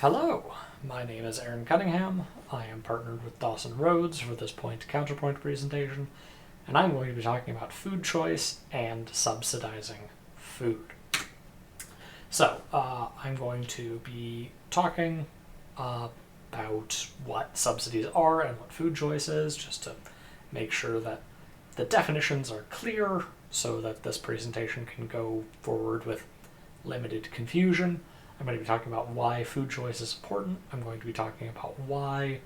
Hello, my name is Aaron Cunningham. I am partnered with Dawson Rhodes for this point-counterpoint presentation, and I'm going to be talking about food choice and subsidizing food. So, I'm going to be talking about what subsidies are and what food choice is, just to make sure that the definitions are clear so that this presentation can go forward with limited confusion. I'm going to be talking about why food choice is important. I'm going to be talking about why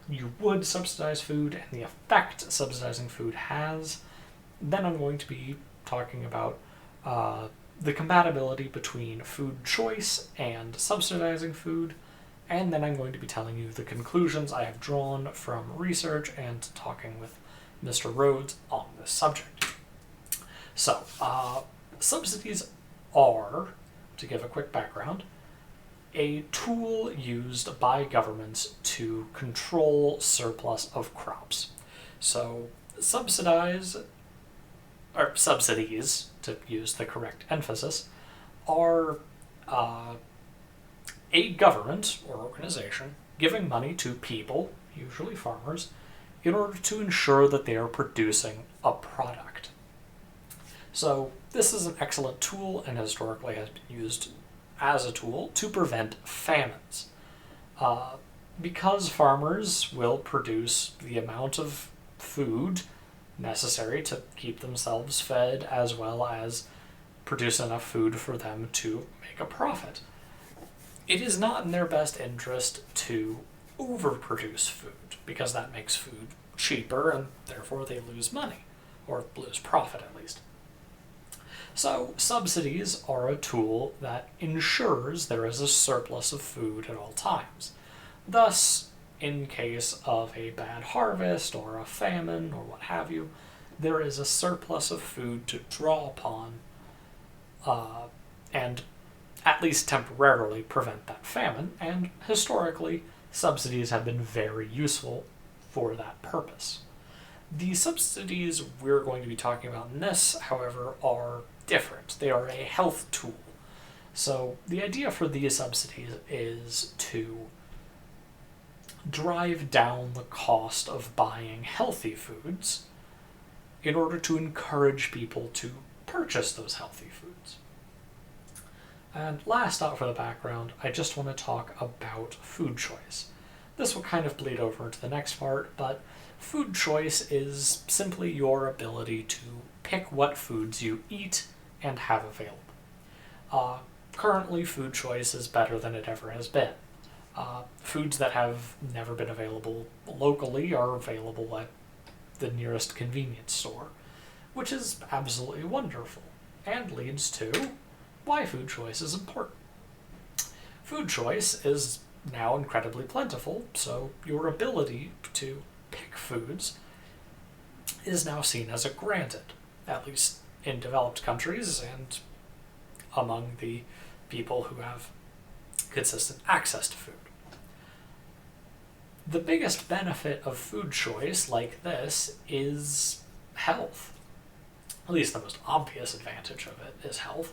you would subsidize food and the effect subsidizing food has. Then I'm going to be talking about the compatibility between food choice and subsidizing food. And then I'm going to be telling you the conclusions I have drawn from research and talking with Mr. Rhodes on this subject. So, subsidies are, to give a quick background, a tool used by governments to control surplus of crops. So subsidies, to use the correct emphasis, are a government or organization giving money to people, usually farmers, in order to ensure that they are producing a product. So this is an excellent tool and historically has been used as a tool to prevent famines. Because farmers will produce the amount of food necessary to keep themselves fed as well as produce enough food for them to make a profit. It is not in their best interest to overproduce food because that makes food cheaper and therefore they lose money, or lose profit at least. So subsidies are a tool that ensures there is a surplus of food at all times. Thus, in case of a bad harvest or a famine or what have you, there is a surplus of food to draw upon and at least temporarily prevent that famine, and historically, subsidies have been very useful for that purpose. The subsidies we're going to be talking about in this, however, are different. They are a health tool. So the idea for these subsidies is to drive down the cost of buying healthy foods in order to encourage people to purchase those healthy foods. And last out for the background, I just want to talk about food choice. This will kind of bleed over into the next part, but food choice is simply your ability to pick what foods you eat and have available. Currently, food choice is better than it ever has been. Foods that have never been available locally are available at the nearest convenience store, which is absolutely wonderful, and leads to why food choice is important. Food choice is now incredibly plentiful, so your ability to pick foods is now seen as a granted, at least in developed countries and among the people who have consistent access to food. The biggest benefit of food choice like this is health. At least the most obvious advantage of it is health.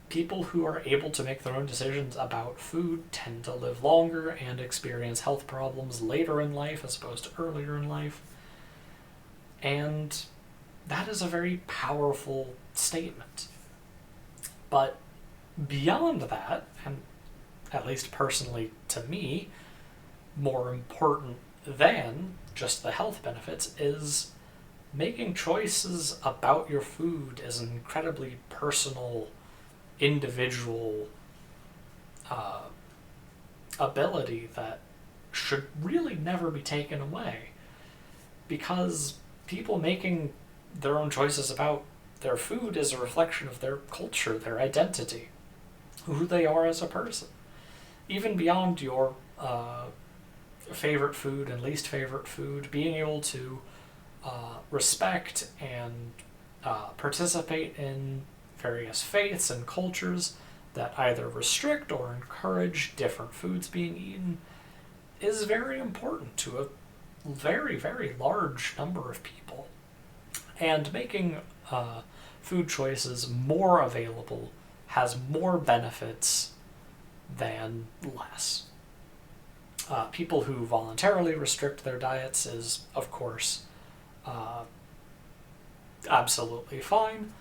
People who are able to make their own decisions about food tend to live longer and experience health problems later in life as opposed to earlier in life. And that is a very powerful statement. But beyond that, and at least personally to me, more important than just the health benefits is making choices about your food is an incredibly personal, individual ability that should really never be taken away, because people making their own choices about their food is a reflection of their culture, their identity, who they are as a person. Even beyond your favorite food and least favorite food, being able to respect and participate in various faiths and cultures that either restrict or encourage different foods being eaten is very important to a very, very large number of people. And making food choices more available has more benefits than less. People who voluntarily restrict their diets is, of course, absolutely fine,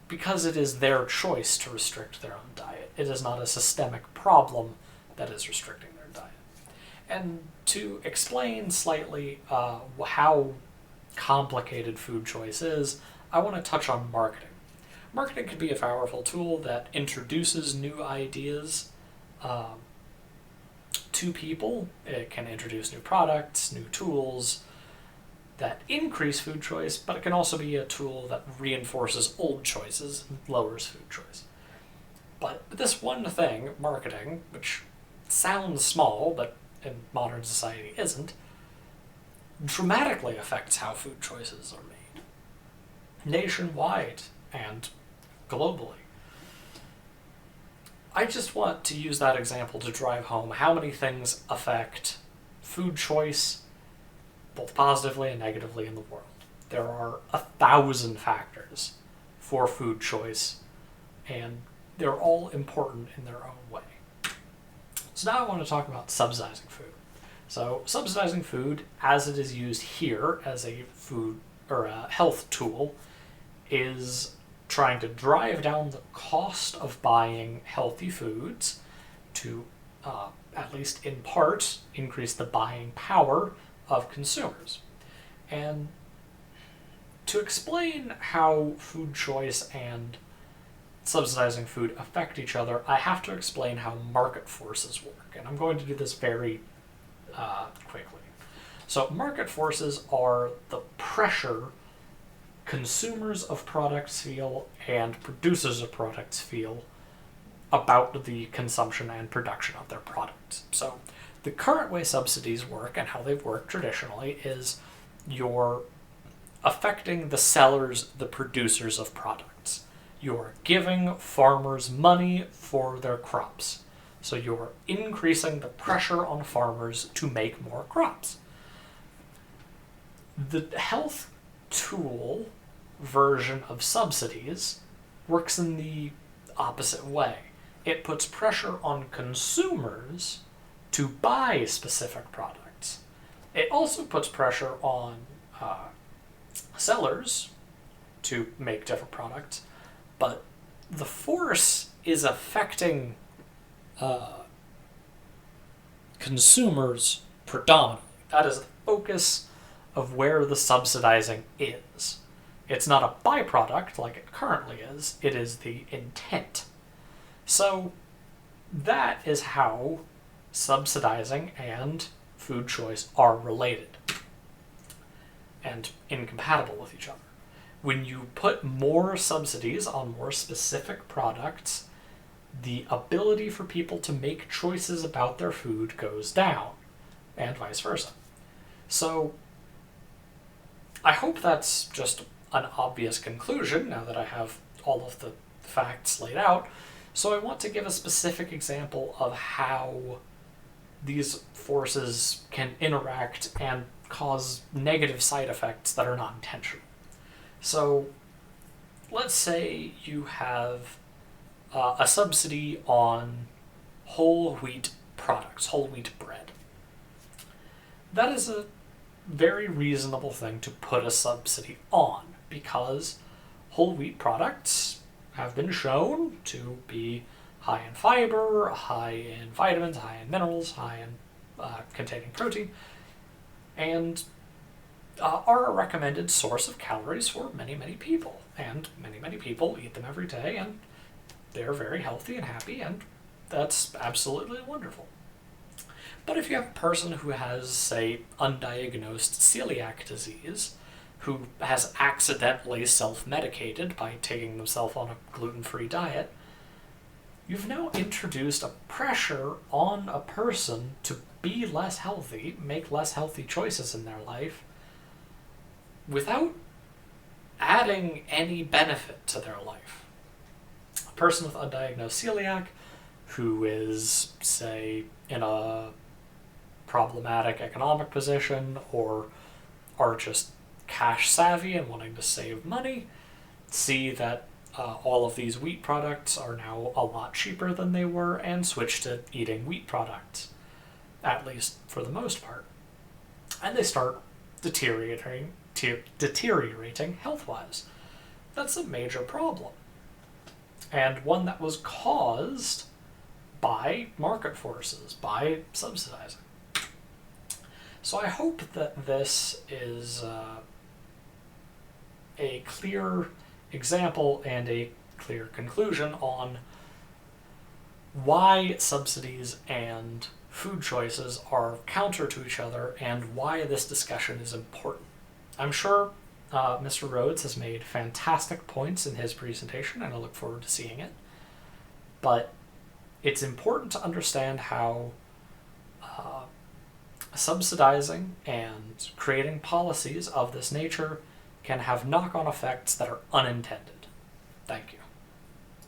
because it is their choice to restrict their own diet. It is not a systemic problem that is restricting their diet. And to explain slightly how complicated food choice is, I want to touch on marketing. Marketing can be a powerful tool that introduces new ideas to people. It can introduce new products, new tools that increase food choice, but it can also be a tool that reinforces old choices and lowers food choice. But this one thing, marketing, which sounds small, but in modern society isn't, dramatically affects how food choices are made, nationwide and globally. I just want to use that example to drive home how many things affect food choice, both positively and negatively, in the world. There are 1,000 factors for food choice, and they're all important in their own way. So now I want to talk about subsidizing food. So subsidizing food, as it is used here as a food or a health tool, is trying to drive down the cost of buying healthy foods to, at least in part, increase the buying power of consumers. And to explain how food choice and subsidizing food affect each other, I have to explain how market forces work. And I'm going to do this very quickly. So market forces are the pressure consumers of products feel and producers of products feel about the consumption and production of their products. So the current way subsidies work and how they've worked traditionally is you're affecting the sellers, the producers of products. You're giving farmers money for their crops. So you're increasing the pressure on farmers to make more crops. The health tool version of subsidies works in the opposite way. It puts pressure on consumers to buy specific products. It also puts pressure on sellers to make different products, but the force is affecting consumers predominantly. That is the focus of where the subsidizing is. It's not a byproduct like it currently is, it is the intent. So that is how subsidizing and food choice are related and incompatible with each other. When you put more subsidies on more specific products, the ability for people to make choices about their food goes down, and vice versa. So I hope that's just an obvious conclusion now that I have all of the facts laid out. So I want to give a specific example of how these forces can interact and cause negative side effects that are not intentional. So let's say you have a subsidy on whole wheat products, whole wheat bread. That is a very reasonable thing to put a subsidy on, because whole wheat products have been shown to be high in fiber, high in vitamins, high in minerals, high in containing protein, and are a recommended source of calories for many, many people. And many, many people eat them every day, and they're very healthy and happy, and that's absolutely wonderful. But if you have a person who has, say, undiagnosed celiac disease, who has accidentally self-medicated by taking themselves on a gluten-free diet, you've now introduced a pressure on a person to be less healthy, make less healthy choices in their life, without adding any benefit to their life. A person with undiagnosed celiac who is, say, in a problematic economic position or are just cash savvy and wanting to save money, see that all of these wheat products are now a lot cheaper than they were and switch to eating wheat products, at least for the most part. And they start deteriorating health-wise. That's a major problem. And one that was caused by market forces, by subsidizing. So I hope that this is a clear example and a clear conclusion on why subsidies and food choices are counter to each other and why this discussion is important. I'm sure Mr. Rhodes has made fantastic points in his presentation, and I look forward to seeing it. But it's important to understand how subsidizing and creating policies of this nature can have knock-on effects that are unintended. Thank you.